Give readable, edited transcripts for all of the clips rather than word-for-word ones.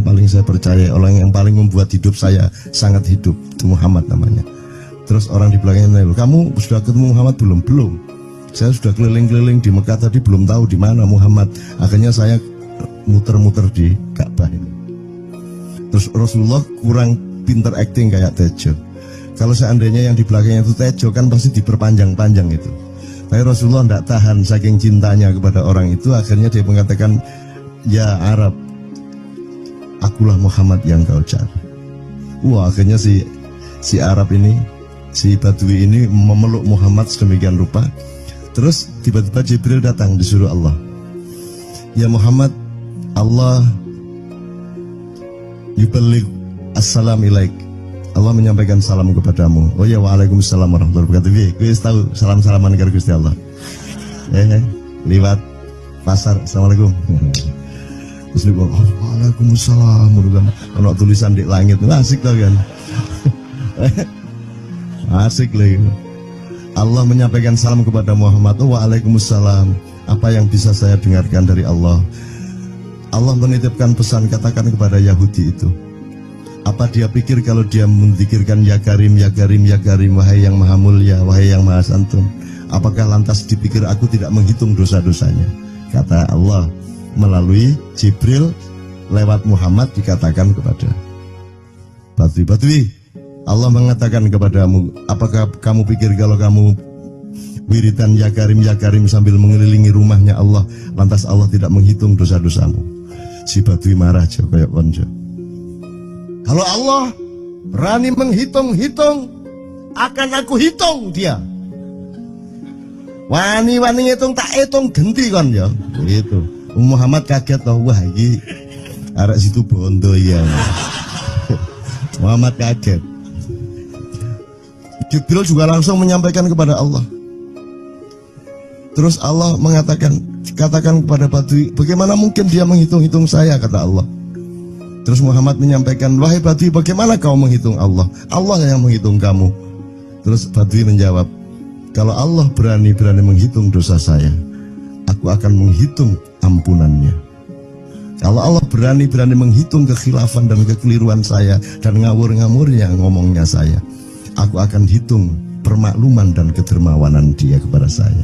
paling saya percaya, orang yang paling membuat hidup saya sangat hidup, itu Muhammad namanya. Terus orang di belakangnya nanya, kamu sudah ketemu Muhammad belum? Belum. Saya sudah keliling-keliling di Mekah tadi, belum tahu di mana Muhammad. Akhirnya saya muter-muter di Ka'bah ini. Terus Rasulullah kurang pinter acting kayak Tejo. Kalau seandainya yang di belakangnya itu Tejo kan pasti diperpanjang-panjang itu. Tapi Rasulullah tidak tahan saking cintanya kepada orang itu, akhirnya dia mengatakan, ya Arab, akulah Muhammad yang kau cari. Wah, akhirnya si Arab ini, si Badui ini memeluk Muhammad sedemikian rupa. Terus tiba-tiba Jibril datang disuruh Allah, ya Muhammad, Allah yuballigh assalam ilaik, Allah menyampaikan salam kepadamu. Oh ya, waalaikumsalam warahmatullahi wabarakatuh. Gue tahu salam-salaman karo Gusti Allah. Lewat pasar, assalamualaikum. Terus dia bilang, oh, waalaikumsalam. Kalau tulisan di langit, asik tau kan? Asik lagi. Allah menyampaikan salam kepada Muhammad. Oh, waalaikumsalam. Apa yang bisa saya dengarkan dari Allah? Allah menitipkan pesan, katakan kepada Yahudi itu. Apa dia pikir kalau dia menzikirkan ya Karim, ya Karim, ya Karim, wahai yang maha mulia, wahai yang maha santun, apakah lantas dipikir aku tidak menghitung dosa-dosanya? Kata Allah melalui Jibril lewat Muhammad dikatakan kepada Badui, Allah mengatakan kepadamu, apakah kamu pikir kalau kamu wiridan ya Karim sambil mengelilingi rumahnya Allah, lantas Allah tidak menghitung dosa-dosamu? Si Badui marah aja kayak konco. Kalau Allah berani menghitung-hitung, akan aku hitung dia. Wani-wani hitung tak hitung genti kan ya. Gitu. Muhammad kaget loh, wah ini arek situ bondo ya. Muhammad kaget. Jibril juga langsung menyampaikan kepada Allah. Terus Allah mengatakan, katakan kepada Badui, bagaimana mungkin dia menghitung-hitung saya, kata Allah. Terus Muhammad menyampaikan, wahai Badui, bagaimana kau menghitung Allah? Allah yang menghitung kamu. Terus Badui menjawab, kalau Allah berani menghitung dosa saya, aku akan menghitung ampunannya. Kalau Allah berani menghitung kekhilafan dan kekeliruan saya dan ngawur-ngawurnya ngomongnya saya, aku akan hitung permakluman dan kedermawanan dia kepada saya.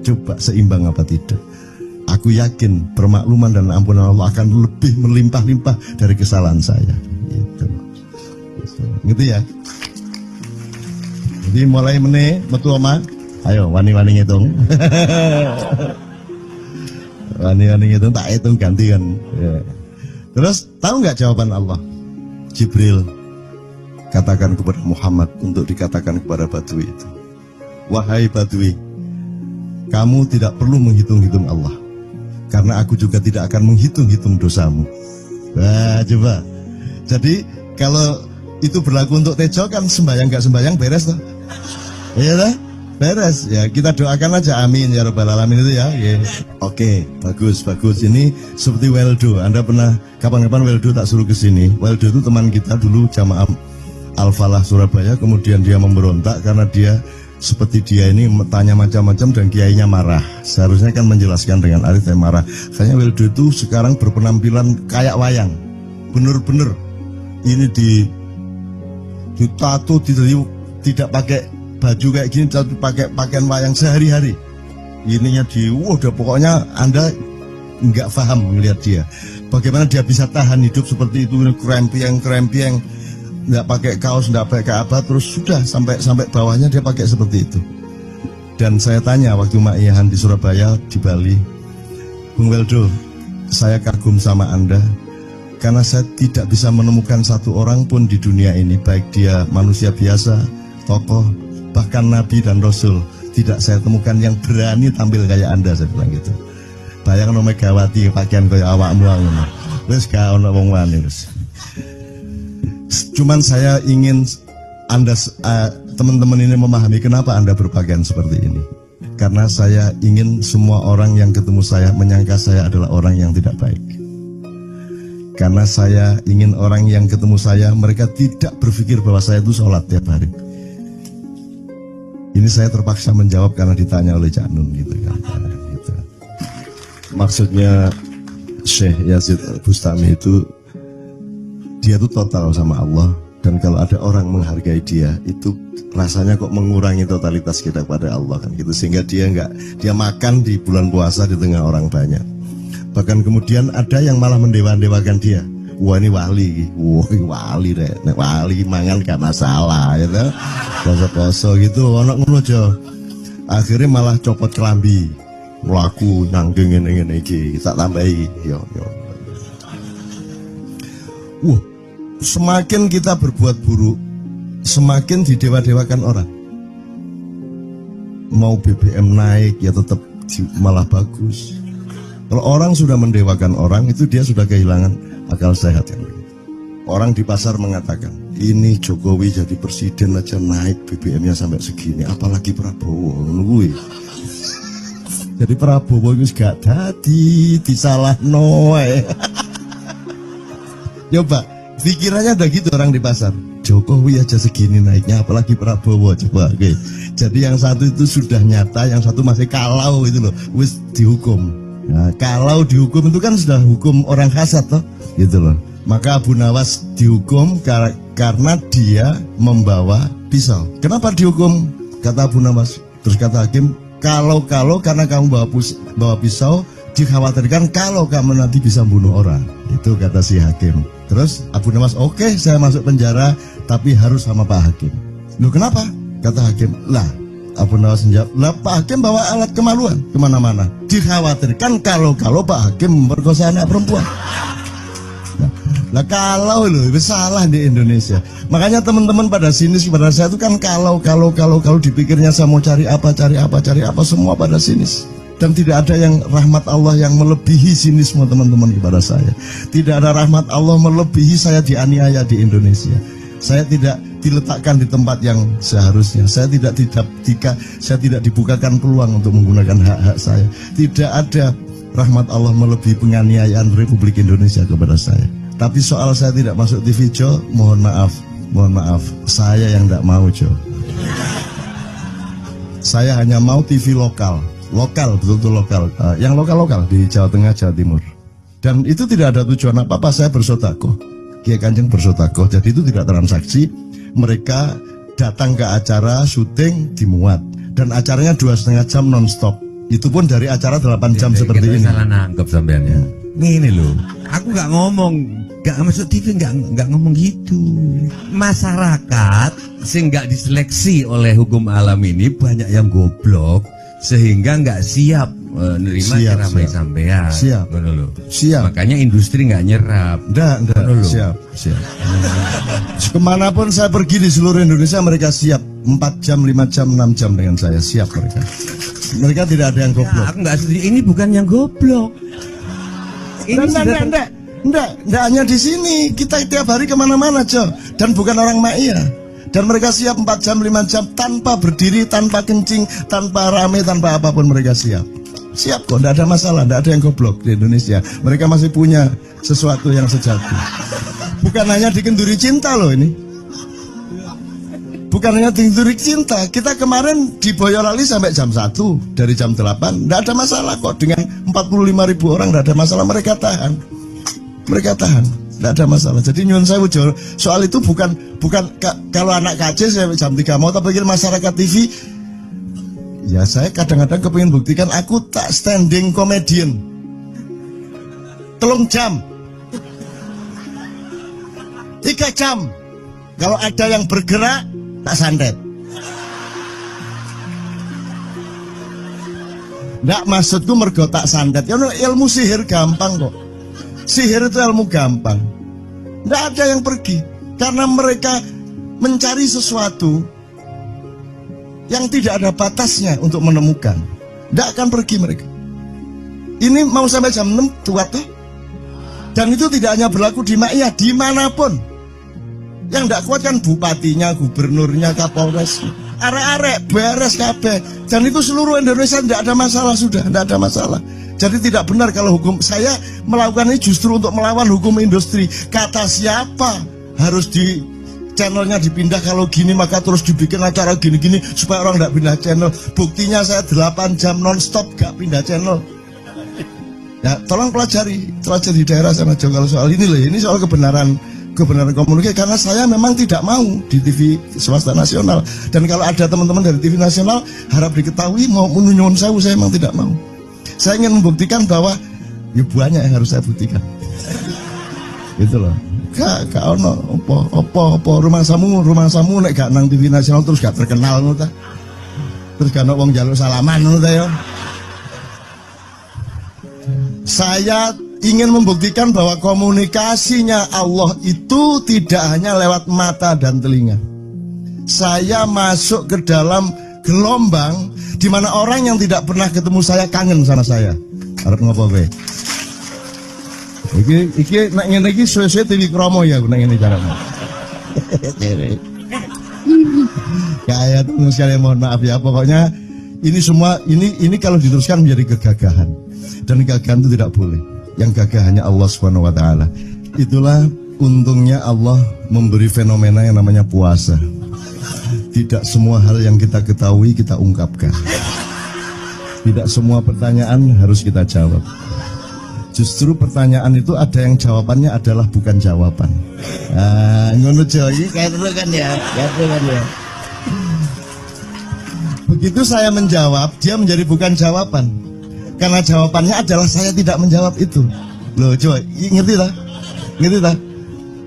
Coba seimbang apa tidak? Aku yakin permakluman dan ampunan Allah akan lebih melimpah-limpah dari kesalahan saya. Gitu ya. Jadi mulai metu oma, ayo wani-wani ngitung. Wani-wani ngitung tak hitung ganti kan. Ya. Terus tahu nggak jawaban Allah? Jibril katakan kepada Muhammad untuk dikatakan kepada Badui itu, wahai Badui, kamu tidak perlu menghitung-hitung Allah, karena aku juga tidak akan menghitung-hitung dosamu. Nah, coba. Jadi kalau itu berlaku untuk Tejo kan sembahyang gak sembahyang beres toh? Iya toh? Beres. Ya kita doakan aja amin ya rabbal alamin itu ya. Yeah. Oke, bagus. Ini seperti Weldo. Anda pernah kapan-kapan Weldo tak suruh ke sini. Weldo itu teman kita dulu jamaah Al-Falah Surabaya, kemudian dia memberontak karena dia seperti dia ini tanya macam-macam dan kiainya marah. Seharusnya kan menjelaskan dengan arif yang marah. Kayaknya Weldo itu sekarang berpenampilan kayak wayang. Bener-bener ini ditato, tidak pakai baju kayak gini, tapi pakai pakaian wayang sehari-hari. Ininya udah pokoknya Anda nggak paham melihat dia. Bagaimana dia bisa tahan hidup seperti itu, krempieng, nggak pakai kaos, nggak pakai apa, terus sudah sampai bawahnya dia pakai seperti itu. Dan saya tanya waktu Ma'iyahan di Surabaya, di Bali, Bung Weldo, saya kagum sama Anda karena saya tidak bisa menemukan satu orang pun di dunia ini, baik dia manusia biasa, tokoh, bahkan Nabi dan Rasul, tidak saya temukan yang berani tampil kayak Anda, saya bilang gitu. Bayangkan Megawati pakaian kayak awakmu ngono. Wis gak ono wong wani wis. Cuman saya ingin Anda teman-teman ini memahami kenapa Anda berpakaian seperti ini. Karena saya ingin semua orang yang ketemu saya menyangka saya adalah orang yang tidak baik. Karena saya ingin orang yang ketemu saya, mereka tidak berpikir bahwa saya itu sholat tiap hari. Ini saya terpaksa menjawab karena ditanya oleh Cak Nun gitu kan. Gitu. Maksudnya Syekh Yazid Bustami itu dia itu total sama Allah. Dan kalau ada orang menghargai dia, itu rasanya kok mengurangi totalitas kita kepada Allah kan gitu. Sehingga dia makan di bulan puasa di tengah orang banyak. Bahkan kemudian ada yang malah mendewa-dewakan dia. Wah ini wali, wali deh, wali mangan gak masalah, ya kan? Poso-poso gitu, anak ngono aja. Akhirnya malah copot kelambi, melaku nanggung ini, tak tambahi, yo. Semakin kita berbuat buruk, semakin didewa-dewakan orang. Mau BBM naik ya tetap malah bagus. Kalau orang sudah mendewakan orang, itu dia sudah kehilangan akal sehat yang begitu. Orang di pasar mengatakan, ini Jokowi jadi presiden aja naik BBM-nya sampai segini, apalagi Prabowo. Nungguin. Jadi Prabowo itu gak tadi disalah noe. Coba, pikirannya udah gitu orang di pasar. Jokowi aja segini naiknya, apalagi Prabowo. Coba, oke. Jadi yang satu itu sudah nyata, yang satu masih kalau itu loh, wis dihukum. Nah, kalau dihukum itu kan sudah hukum orang hasad toh, gitu loh. Maka Abu Nawas dihukum karena dia membawa pisau. Kenapa dihukum? Kata Abu Nawas. Terus kata hakim, kalau karena kamu bawa pisau, dikhawatirkan kalau kamu nanti bisa bunuh orang. Itu kata si hakim. Terus Abu Nawas, oke, saya masuk penjara, tapi harus sama Pak Hakim. Loh kenapa? Kata hakim, lah Abu Nawas menjawab, lah Pak Hakim bawa alat kemaluan kemana-mana. Dikhawatirkan kalau Pak Hakim memperkosa anak perempuan. Nah kalau loh, itu salah di Indonesia. Makanya teman-teman pada sinis pada saya itu kan kalau dipikirnya saya mau cari apa semua pada sinis. Dan tidak ada yang rahmat Allah yang melebihi sinisme teman-teman kepada saya. Tidak ada rahmat Allah melebihi saya dianiaya di Indonesia. Saya tidak diletakkan di tempat yang seharusnya. Saya tidak dibukakan peluang untuk menggunakan hak-hak saya. Tidak ada rahmat Allah melebihi penganiayaan Republik Indonesia kepada saya. Tapi soal saya tidak masuk TV Jo, mohon maaf, saya yang tidak mau Jo. Saya hanya mau TV lokal, betul-betul lokal, yang lokal di Jawa Tengah, Jawa Timur. Dan itu tidak ada tujuan apa-apa, saya bersodakoh. Kiai Kanjeng bersodakoh, jadi itu tidak transaksi. Mereka datang ke acara syuting dimuat, dan acaranya 2,5 jam non-stop. Itu pun dari acara 8 jam seperti ini. Salah nangkep sampean ya. Ini loh, aku nggak ngomong, nggak masuk TV, nggak ngomong gitu. Masyarakat sing nggak diseleksi oleh hukum alam ini banyak yang goblok sehingga nggak siap nerima ceramah sampean. Siap. Makanya industri nggak nyerap. Nggak. Siap. Kemanapun saya pergi di seluruh Indonesia mereka siap. 4 jam, 5 jam, 6 jam dengan saya siap mereka. Mereka tidak ada yang goblok. Aku nggak setuju. Ini bukan yang goblok. Ini enggak hanya di sini. Kita tiap hari kemana-mana, Jo. Dan bukan orang Ma'iyah. Dan mereka siap 4 jam, 5 jam tanpa berdiri, tanpa kencing, tanpa rame, tanpa apapun mereka siap. Siap kok, tidak ada masalah, tidak ada yang goblok di Indonesia. Mereka masih punya sesuatu yang sejati. Bukan hanya dikenduri cinta loh ini. Bukan hanya dikenduri cinta. Kita kemarin di Boyolali sampai jam 1, dari jam 8. Tidak ada masalah kok, dengan 45.000 orang tidak ada masalah. Mereka tahan. Tidak ada masalah. Jadi nyuwun saya soal itu bukan kalau anak KC saya jam 3 mau tak pikir masyarakat TV. Ya saya kadang-kadang kepingin buktikan aku tak standing comedian 3 jam 3 jam. Kalau ada yang bergerak tak santet. Nggak, maksudku mergo tak santet. Ya ilmu sihir gampang kok. Sihir itu ilmu gampang. Nggak ada yang pergi karena mereka mencari sesuatu yang tidak ada batasnya untuk menemukan. Tidak akan pergi mereka. Ini mau sampai jam 6 kuat tuh. Dan itu tidak hanya berlaku di Ma'iyah, dimanapun. Yang tidak kuat kan bupatinya, gubernurnya, kapolres. Arek-arek beres kabeh. Dan itu seluruh Indonesia tidak ada masalah sudah, tidak ada masalah. Jadi tidak benar kalau hukum saya melakukan ini justru untuk melawan hukum industri. Kata siapa harus di channelnya dipindah, kalau gini maka terus dibikin acara gini-gini supaya orang tidak pindah channel. Buktinya saya 8 jam non-stop gak pindah channel. Ya tolong pelajari di daerah sana Jo kalau soal ini loh, ini soal kebenaran kebenaran komunikasi karena saya memang tidak mau di TV swasta nasional. Dan kalau ada teman-teman dari TV nasional harap diketahui mau menyunyun saya memang tidak mau. Saya ingin membuktikan bahwa ya banyak yang harus saya buktikan. Gitu loh. Gak ono apa rumah samu nek gak nang TV nasional terus gak terkenal ngono ta. Terus gak ono wong njaluk salaman ngono ta ya. Saya ingin membuktikan bahwa komunikasinya Allah itu tidak hanya lewat mata dan telinga. Saya masuk ke dalam gelombang di mana orang yang tidak pernah ketemu saya kangen sama saya. Arep ngopo kowe? Iki nak ngene iki suwe-suwe TV Kromo ya nak ngene carane. Kayak teman sekalian mohon maaf ya, pokoknya ini semua ini kalau diteruskan menjadi kegagahan. Dan kegagahan itu tidak boleh. Yang gagah hanya Allah Subhanahu wa taala. Itulah untungnya Allah memberi fenomena yang namanya puasa. Tidak semua hal yang kita ketahui kita ungkapkan. Tidak semua pertanyaan harus kita jawab. Justru pertanyaan itu ada yang jawabannya adalah bukan jawaban. Ngono iki kayak terus kan ya. Begitu saya menjawab, dia menjadi bukan jawaban. Karena jawabannya adalah saya tidak menjawab itu. Loh, coba ngerti tak? Ngerti tak?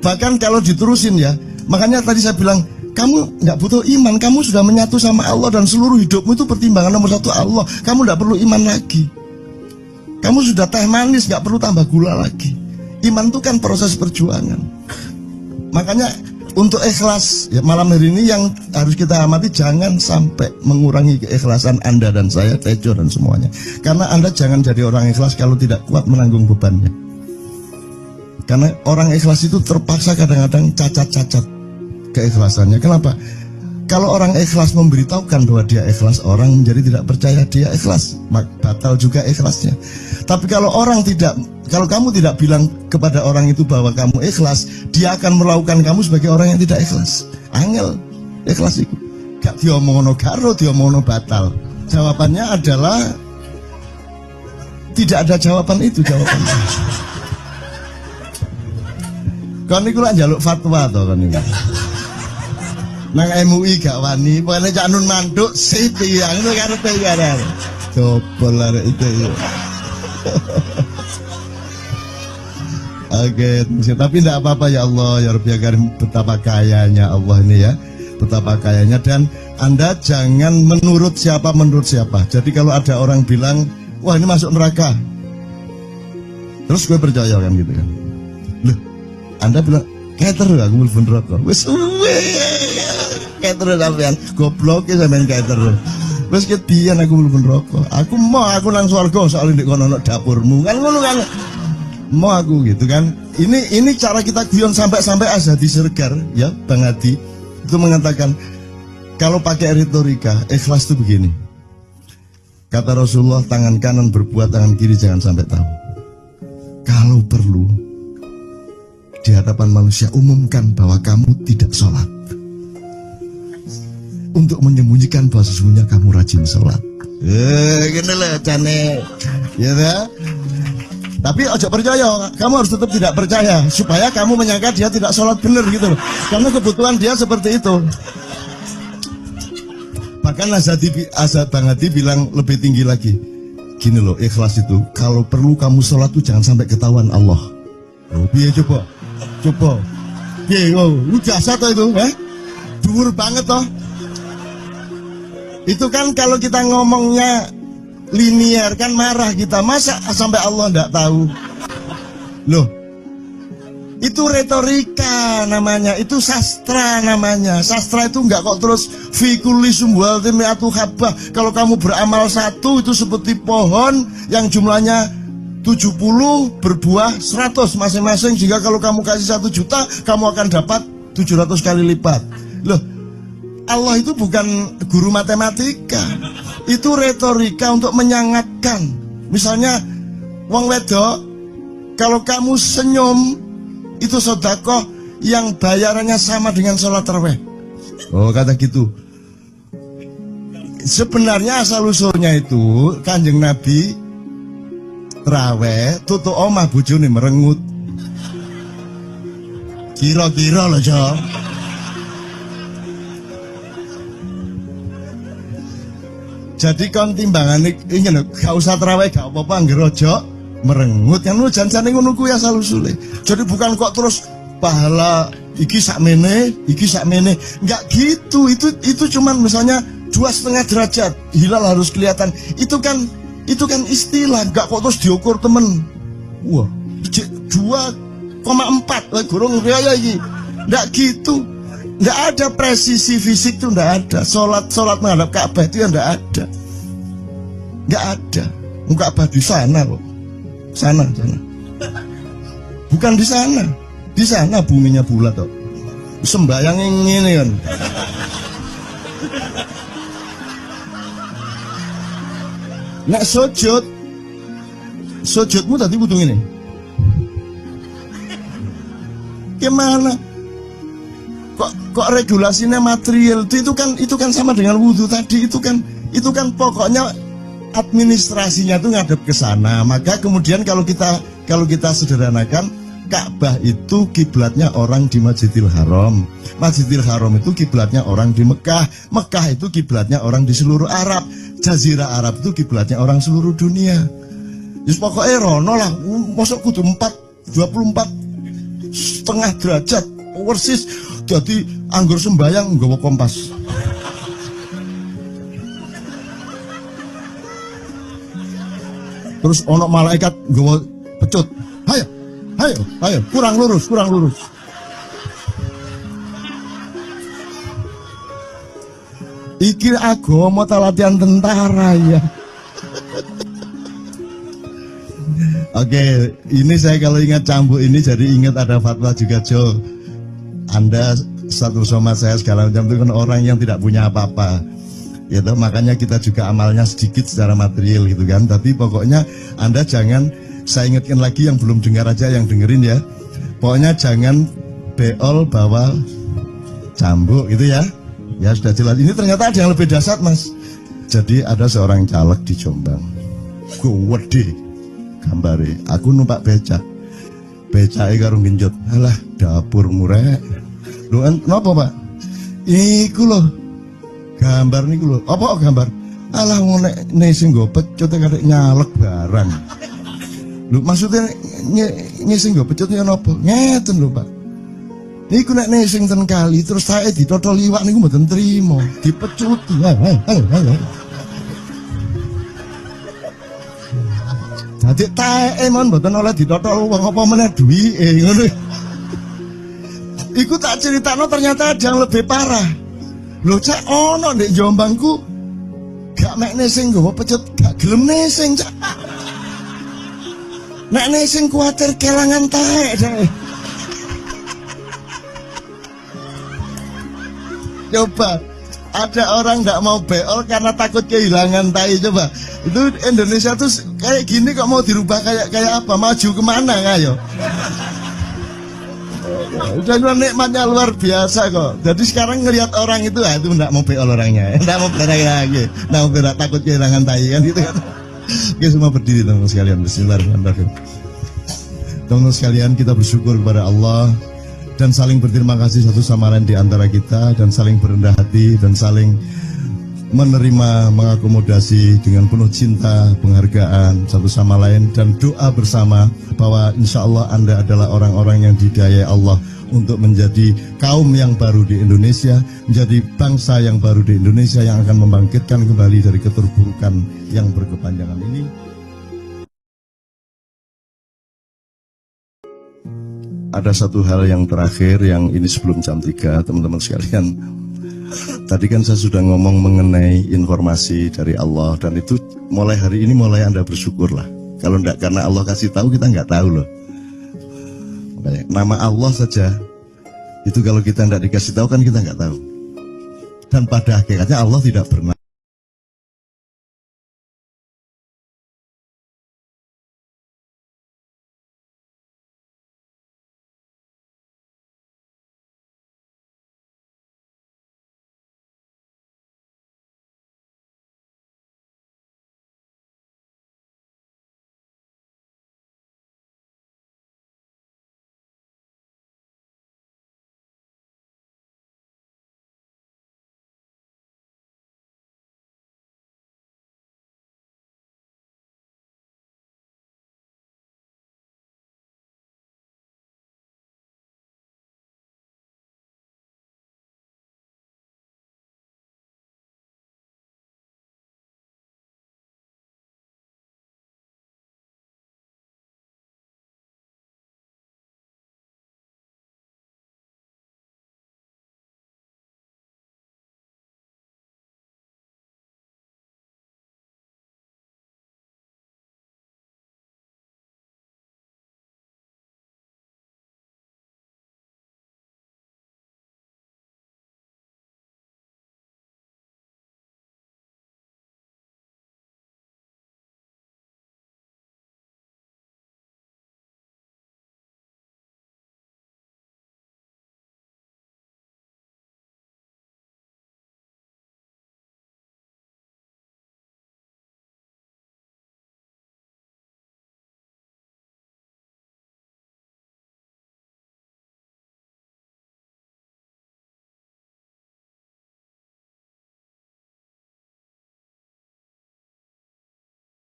Bahkan kalau diterusin ya, makanya tadi saya bilang, kamu nggak butuh iman, kamu sudah menyatu sama Allah dan seluruh hidupmu itu pertimbangan nomor satu Allah. Kamu nggak perlu iman lagi. Kamu sudah teh manis, nggak perlu tambah gula lagi. Iman itu kan proses perjuangan. Makanya untuk ikhlas ya, malam hari ini yang harus kita amati, jangan sampai mengurangi keikhlasan Anda dan saya, Tejo dan semuanya. Karena Anda jangan jadi orang ikhlas kalau tidak kuat menanggung bebannya. Karena orang ikhlas itu terpaksa kadang-kadang cacat-cacat keikhlasannya. Kenapa? Kalau orang ikhlas memberitahukan bahwa dia ikhlas, orang menjadi tidak percaya dia ikhlas, batal juga ikhlasnya. Tapi kalau kamu tidak bilang kepada orang itu bahwa kamu ikhlas, dia akan melakukan kamu sebagai orang yang tidak ikhlas. Angel ikhlas itu. Gak diomongono karo, diomongono batal. Jawabannya adalah tidak ada jawaban itu jawabannya. Kon niku lak njaluk fatwa to kon niku. Nang MUI gak wani, pokoknya Cak Nun manduk sip ya, ngono karepe ya. Coba arek itu ya. Oke, tapi tidak apa-apa ya Allah, ya Rabbi Karim, betapa kayanya Allah ini ya. Betapa kayanya, dan Anda jangan menurut siapa. Jadi kalau ada orang bilang, wah ini masuk neraka, terus gue percaya kan gitu kan. Loh, Anda bilang, keter aku mlebu neraka. Wis keter sampean, goblok ya sampean keter. Wis kedian aku mlebu neraka. Aku nang swarga soal ndek kono dapurmu. Kan ngono kan. Mau aku gitu kan. Ini cara kita guyon sampai Azhadi Sergar ya, Bang Hadi itu mengatakan kalau pakai retorika ikhlas itu begini. Kata Rasulullah, tangan kanan berbuat, tangan kiri jangan sampai tahu. Kalau perlu di hadapan manusia umumkan bahwa kamu tidak sholat, untuk menyembunyikan bahwa sesungguhnya kamu rajin sholat. Gini lah cane, ya dah. Tapi ojo percaya, kamu harus tetap tidak percaya supaya kamu menyangka dia tidak sholat benar gitu loh. Karena kebutuhan dia seperti itu. Bahkan Bang Hadi bilang lebih tinggi lagi. Gini loh, ikhlas itu kalau perlu kamu sholat tuh jangan sampai ketahuan Allah. Oh, biar coba. Piye lu jasa toh itu, dhuwur banget toh. Itu kan kalau kita ngomongnya linear kan marah kita, masa sampai Allah enggak tahu. Loh, itu retorika namanya, itu sastra namanya. Sastra itu enggak kok terus fi kulli sumbuhatin mi'atu habbah. Kalau kamu beramal satu itu seperti pohon yang jumlahnya 70 berbuah 100 masing-masing. Jika kalau kamu kasih 1 juta, kamu akan dapat 700 kali lipat. Loh, Allah itu bukan guru matematika. Itu retorika untuk menyangatkan. Misalnya wong wedok, kalau kamu senyum itu sedekah yang bayarannya sama dengan sholat tarawih. Oh, kata gitu. Sebenarnya asal usulnya itu Kanjeng Nabi traweh tutuk omah bojone merengut. Kira-kira loh, Jo. Jadi kon timbangan ingin gak usah terawih gak apa-apa angger aja merengut kan jan-jane ngono kuwi asal usule. Jadi bukan kok terus pahala iki sakmene, enggak gitu. Itu cuman misalnya 2,5 derajat hilal harus kelihatan. Itu kan istilah, enggak kok terus diukur temen. Wah, 2,4 gorong raya iki. Enggak gitu. Nggak ada presisi fisik tuh, nggak ada. Sholat menghadap Ka'bah itu ya nggak ada, nggak ada. Ka'bah di sana loh, sana. Bukan di sana buminya bulat kok. Sembayang ini kan. Nek sujudmu tadi butuh ini. Gimana? Kok regulasinya material itu kan sama dengan wudhu tadi. Itu kan pokoknya administrasinya tuh ngadep ke sana. Maka kemudian kalau kita sederhanakan, Ka'bah itu kiblatnya orang di Masjidil Haram. Masjidil Haram itu kiblatnya orang di Mekah. Mekah itu kiblatnya orang di seluruh Arab. Jazirah Arab itu kiblatnya orang seluruh dunia. Jadi pokoknya rono lah. Masuk kudu 24,5 derajat persis. Jadi anggur sembayang nggawa kompas. Terus ono malaikat nggawa pecut. Ayo, kurang lurus. Iki agama ta latihan tentara ya. Oke, ini saya kalau ingat cambuk ini jadi ingat ada fatwa juga, Jo. Anda satu sama saya segala macam itu kan orang yang tidak punya apa-apa, gitu. Makanya kita juga amalnya sedikit secara material gitu kan. Tapi pokoknya Anda jangan, saya ingatkan lagi yang belum dengar aja yang dengerin ya. Pokoknya jangan beol bawa cambuk gitu ya. Ya sudah jelas. Ini ternyata ada yang lebih dahsyat, Mas. Jadi ada seorang caleg di Jombang. Gede gambare. Aku numpak becak. Becake karo genjot. Alah, dapur murek. Lho napa, Pak? Iku lho. Gambar niku lho. Apa gambar? Alah ngene sing nggo pecut karek nyalek barang. Lho maksudnya sing nggo pecut ya napa? Ngeten lho, Pak. Niku nek sing ten kali terus saya ditotol liwak niku mboten trimo, dipecuti. Dadi taeke mon mboten oleh ditotol wong apa meneh duwike ngono. Iku tak critakno ternyata ada yang lebih parah. Lho cak ono ndek Jombangku gak mek sing nggawa pecut gak gelem nesing cak. Nek nesing kuwatir kelangan taek deh. Coba ada orang nggak mau beol karena takut kehilangan tai. Coba itu Indonesia tuh kayak gini kok mau dirubah kayak apa? Maju kemana ayo? Dan nikmatnya luar biasa kok. Jadi sekarang ngelihat orang itu nggak mau beol orangnya, nggak mau berak lagi, nggak mau berak takut kehilangan tai kan gitu kan. Oke semua berdiri teman-teman sekalian. Bismillahirrahmanirrahim. Teman-teman sekalian kita bersyukur kepada Allah dan saling berterima kasih satu sama lain di antara kita dan saling berendah hati dan saling menerima, mengakomodasi dengan penuh cinta, penghargaan satu sama lain dan doa bersama bahwa insya Allah Anda adalah orang-orang yang didayai Allah untuk menjadi kaum yang baru di Indonesia, menjadi bangsa yang baru di Indonesia yang akan membangkitkan kembali dari keterpurukan yang berkepanjangan ini. Ada satu hal yang terakhir yang ini sebelum jam 3 teman-teman sekalian. Tadi kan saya sudah ngomong mengenai informasi dari Allah dan itu mulai hari ini mulai Anda bersyukurlah. Kalau enggak karena Allah kasih tahu kita enggak tahu loh. Makanya, nama Allah saja itu kalau kita enggak dikasih tahu kan kita enggak tahu. Dan pada hakikatnya Allah tidak pernah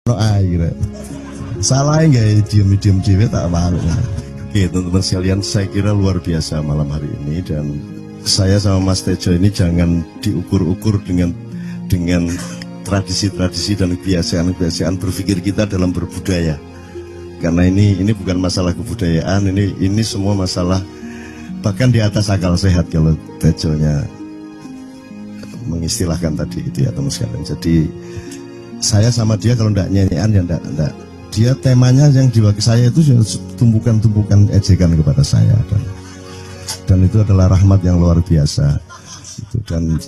no air. Salah nggak diem diem tak malu. Oke teman-teman sekalian, saya kira luar biasa malam hari ini, dan saya sama Mas Tejo ini jangan diukur-ukur dengan tradisi-tradisi dan kebiasaan-kebiasaan berpikir kita dalam berbudaya. Karena ini bukan masalah kebudayaan, ini semua masalah bahkan di atas akal sehat kalau Tejonya mengistilahkan tadi itu ya teman sekalian. Jadi saya sama dia kalau ndak nyanyian ya ndak. Dia temanya yang diwakili saya itu tumpukan-tumpukan ejekan kepada saya, dan itu adalah rahmat yang luar biasa. Itu dan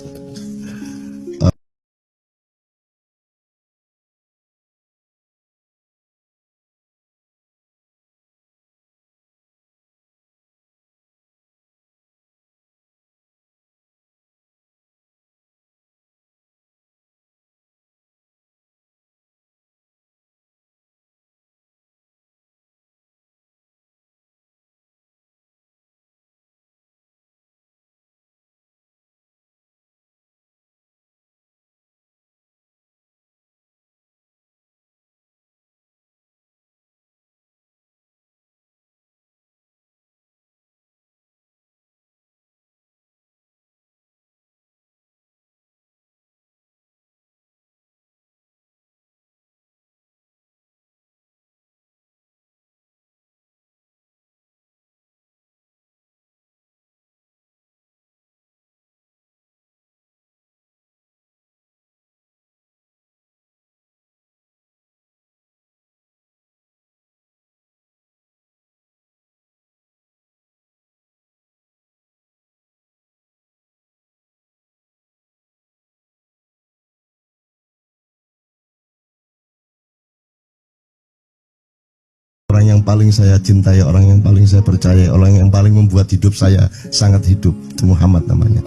orang yang paling saya cintai, orang yang paling saya percaya, orang yang paling membuat hidup saya sangat hidup, itu Muhammad namanya.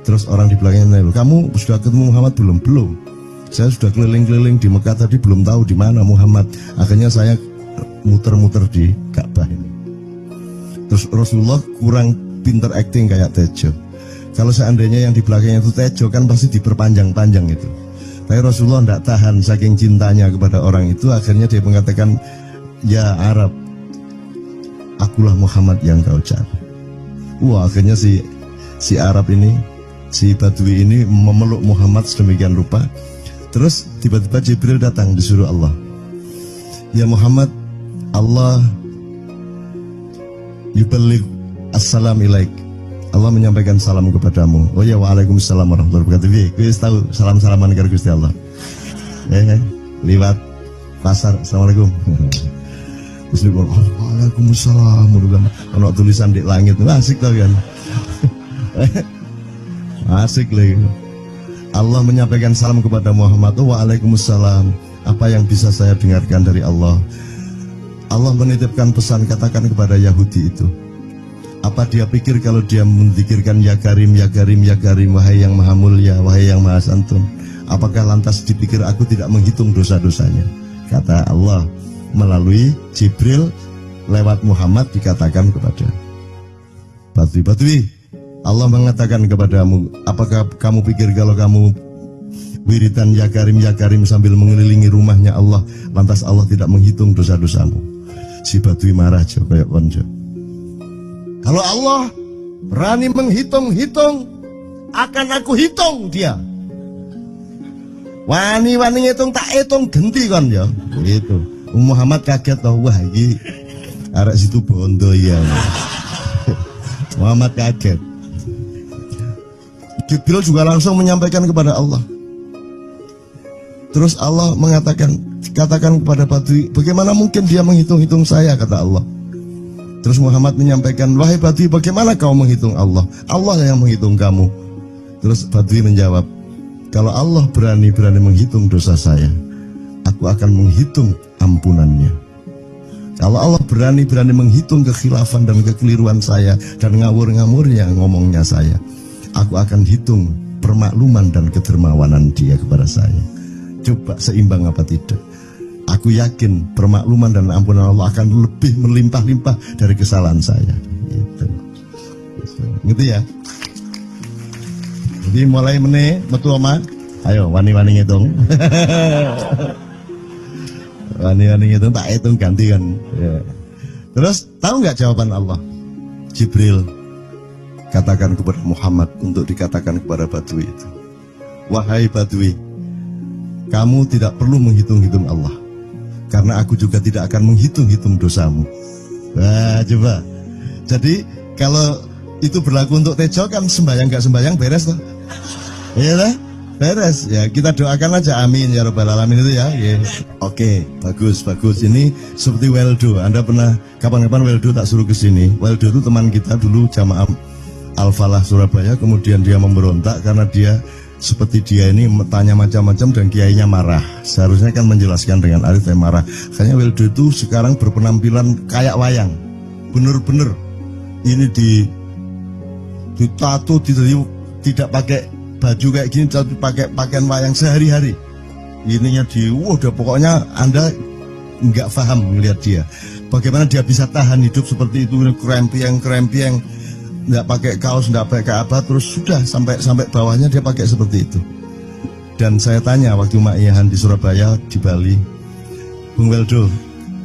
Terus orang di belakangnya nanya, kamu sudah ketemu Muhammad belum? Belum. Saya sudah keliling-keliling di Mekah tadi, belum tahu di mana Muhammad. Akhirnya saya muter-muter di Ka'bah ini. Terus Rasulullah kurang pinter acting kayak Tejo. Kalau seandainya yang di belakangnya itu Tejo kan pasti diperpanjang-panjang itu. Tapi Rasulullah tidak tahan saking cintanya kepada orang itu, akhirnya dia mengatakan, ya Arab, akulah Muhammad yang kau cari. Wah, akhirnya si Arab ini, si Badui ini memeluk Muhammad sedemikian rupa. Terus tiba-tiba Jibril datang disuruh Allah. Ya Muhammad, Allah yuballigh assalam ilaik. Allah menyampaikan salam kepadamu. Oh ya, waalaikumsalam warahmatullahi wabarakatuh. Kita tahu salam-salaman karo Gusti Allah. Liwat pasar, assalamualaikum. Terus dia bilang, waalaikumsalam. Kalau tulisan di langit, asik tau kan? Asik lagi. Allah menyampaikan salam kepada Muhammad. Oh, waalaikumsalam. Apa yang bisa saya dengarkan dari Allah? Allah menitipkan pesan, katakan kepada Yahudi itu. Apa dia pikir kalau dia menzikirkan ya Karim, ya Karim, ya Karim, wahai yang maha mulia, wahai yang maha santun, apakah lantas dipikir aku tidak menghitung dosa-dosanya? Kata Allah melalui Jibril lewat Muhammad dikatakan kepada Badui, Allah mengatakan kepadamu, apakah kamu pikir kalau kamu wiridan ya Karim sambil mengelilingi rumahnya Allah, lantas Allah tidak menghitung dosa-dosamu? Si Badui marah jo kayak konjo. Kalau Allah berani menghitung-hitung, akan aku hitung dia. Wani-wani ngitung tak hitung genti kan ya. Gitu. Muhammad kaget tau, wah ini arek situ bondo ya. Muhammad kaget. Jibril juga langsung menyampaikan kepada Allah. Terus Allah mengatakan, katakan kepada Badui, bagaimana mungkin dia menghitung-hitung saya, kata Allah. Terus Muhammad menyampaikan, wahai Badui, bagaimana kau menghitung Allah? Allah yang menghitung kamu. Terus Badui menjawab, kalau Allah berani-berani menghitung dosa saya, aku akan menghitung ampunannya. Kalau Allah berani-berani menghitung kekhilafan dan kekeliruan saya dan ngawur-ngawurnya ngomongnya saya, aku akan hitung permakluman dan kedermawanan dia kepada saya. Coba seimbang apa tidak? Aku yakin permakluman dan ampunan Allah akan lebih melimpah-limpah dari kesalahan saya. Gitu ya. Jadi mulai metu oma, ayo wani-wani ngitung. Wani-wani itu tak hitung ganti kan. Ya. Terus tahu nggak jawaban Allah? Jibril katakan kepada Muhammad untuk dikatakan kepada Badui itu, wahai Badui, kamu tidak perlu menghitung-hitung Allah, karena aku juga tidak akan menghitung-hitung dosamu. Wah, coba. Jadi kalau itu berlaku untuk Tejo kan sembahyang gak sembahyang beres tuh. Iya lah, beres. Ya kita doakan aja amin ya rabbal alamin itu ya. Yeah. Oke, bagus. Ini seperti Weldo. Anda pernah kapan-kapan Weldo tak suruh ke sini. Weldo itu teman kita dulu jamaah Al-Falah Surabaya, kemudian dia memberontak karena dia seperti dia ini tanya macam-macam dan kiainya marah. Seharusnya kan menjelaskan dengan arif yang marah. Kayaknya Weldo itu sekarang berpenampilan kayak wayang. Bener-bener ini ditato, tidak pakai baju kayak gini, tapi pakai pakaian wayang sehari-hari. Ininya udah pokoknya Anda nggak paham melihat dia. Bagaimana dia bisa tahan hidup seperti itu, krempieng, nggak pakai kaos, nggak pakai apa, terus sudah sampai bawahnya dia pakai seperti itu. Dan saya tanya waktu Ma'iyahan di Surabaya, di Bali, Bung Weldo,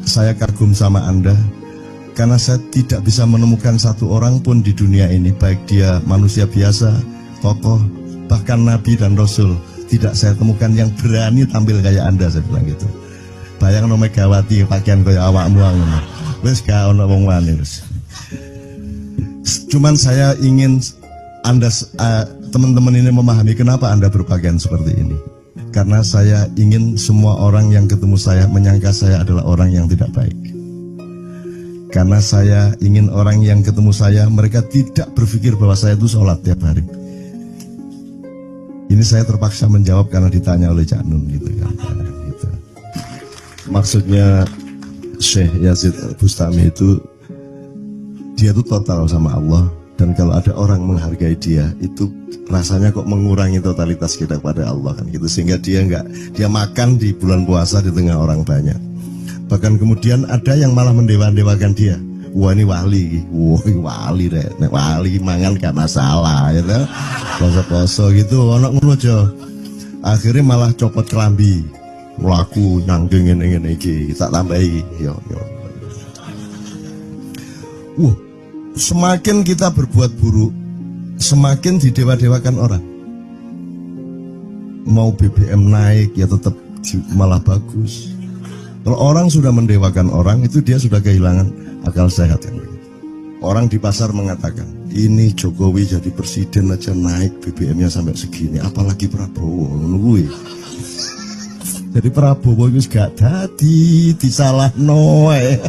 saya kagum sama Anda karena saya tidak bisa menemukan satu orang pun di dunia ini, baik dia manusia biasa, tokoh, bahkan Nabi dan Rasul, tidak saya temukan yang berani tampil kayak Anda, saya bilang gitu. Bayang no Megawati pakaian kayak awakmu ngono. Wis gak ono wong wani wis. Cuman saya ingin Anda teman-teman ini memahami kenapa Anda berpakaian seperti ini. Karena saya ingin semua orang yang ketemu saya menyangka saya adalah orang yang tidak baik. Karena saya ingin orang yang ketemu saya, mereka tidak berpikir bahwa saya itu sholat tiap hari. Ini saya terpaksa menjawab karena ditanya oleh Cak Nun gitu kan. Gitu. Maksudnya Syekh Yazid Bustami itu, dia itu total sama Allah. Dan kalau ada orang menghargai dia, itu rasanya kok mengurangi totalitas kita kepada Allah kan gitu. Sehingga dia makan di bulan puasa di tengah orang banyak. Bahkan kemudian ada yang malah mendewa-dewakan dia. Wah ini wali, wali deh, wali mangan gak masalah, ya kan? Poso-poso gitu, ono ngono aja. Akhirnya malah copot kelambi, laku nanggung ngene iki, tak tambahi, yo. Semakin kita berbuat buruk, semakin didewa-dewakan orang. Mau BBM naik ya tetap malah bagus. Kalau orang sudah mendewakan orang, itu dia sudah kehilangan akal sehat kan. Orang di pasar mengatakan, ini Jokowi jadi presiden aja naik BBM-nya sampai segini, apalagi Prabowo nungguin. Jadi Prabowo itu gak dadi disalah noe.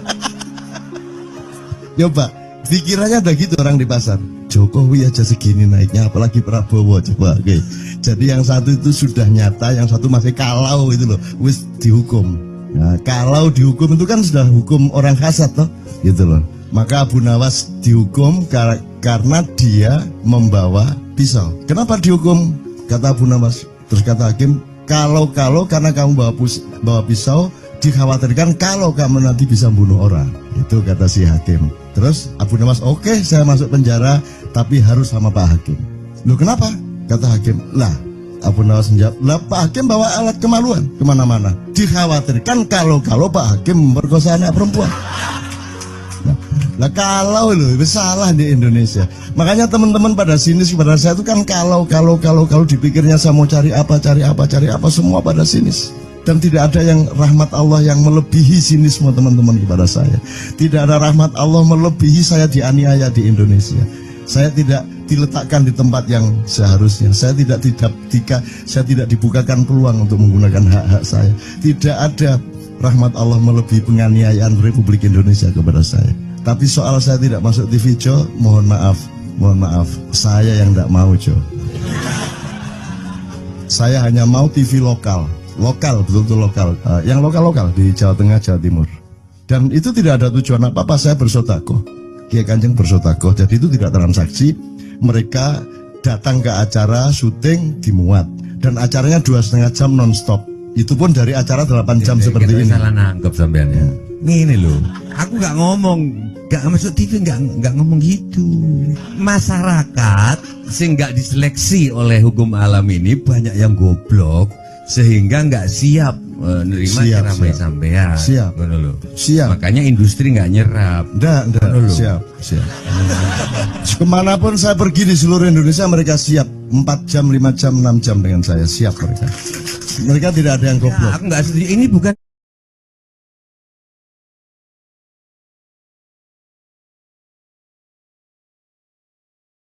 Coba pikirannya ada gitu orang di pasar. Jokowi aja segini naiknya, apalagi Prabowo, coba. Oke. Jadi yang satu itu sudah nyata, yang satu masih kalau itu loh, wis dihukum. Nah, kalau dihukum itu kan sudah hukum orang hasad toh, gitu loh. Maka Abu Nawas dihukum karena dia membawa pisau. Kenapa dihukum? Kata Abu Nawas. Terus kata hakim, kalau karena kamu bawa pisau, dikhawatirkan kalau kamu nanti bisa bunuh orang. Itu kata si hakim. Terus Abu Nawas, oke, saya masuk penjara, tapi harus sama Pak Hakim. Loh kenapa? Kata hakim, lah Abu Nawas menjawab, lah Pak Hakim bawa alat kemaluan kemana-mana. Dikhawatirkan kalau Pak Hakim memperkosa anak perempuan. Nah kalau loh, itu salah di Indonesia. Makanya teman-teman pada sinis kepada saya itu kan kalau dipikirnya saya mau cari apa, semua pada sinis. Dan tidak ada yang rahmat Allah yang melebihi sinisme teman-teman kepada saya. Tidak ada rahmat Allah melebihi saya dianiaya di Indonesia. Saya tidak diletakkan di tempat yang seharusnya. Saya tidak dibukakan peluang untuk menggunakan hak-hak saya. Tidak ada rahmat Allah melebihi penganiayaan Republik Indonesia kepada saya. Tapi soal saya tidak masuk TV, Jo, mohon maaf, saya yang tidak mau, Jo. Saya hanya mau TV lokal, betul-betul lokal, yang lokal di Jawa Tengah, Jawa Timur. Dan itu tidak ada tujuan apa-apa, saya bersodakoh. Kiai Kanjeng bersodakoh, jadi itu tidak transaksi. Mereka datang ke acara syuting dimuat, dan acaranya 2,5 jam non-stop. Itu pun dari acara 8 jam seperti ini. Salah nangkep sampean ya. Ini loh, aku nggak ngomong, nggak masuk TV, nggak ngomong gitu. Masyarakat sing nggak diseleksi oleh hukum alam ini banyak yang goblok, sehingga nggak siap nerima Siap, ceramah siap. sampean. Siap. Ngono lho. Siap. Makanya industri nggak nyerap. Enggak, Ngono lho. siap. Kemanapun saya pergi di seluruh Indonesia mereka siap 4 jam, 5 jam, 6 jam dengan saya siap mereka. Mereka tidak ada yang goblok. Aku nggak setuju. Ini bukan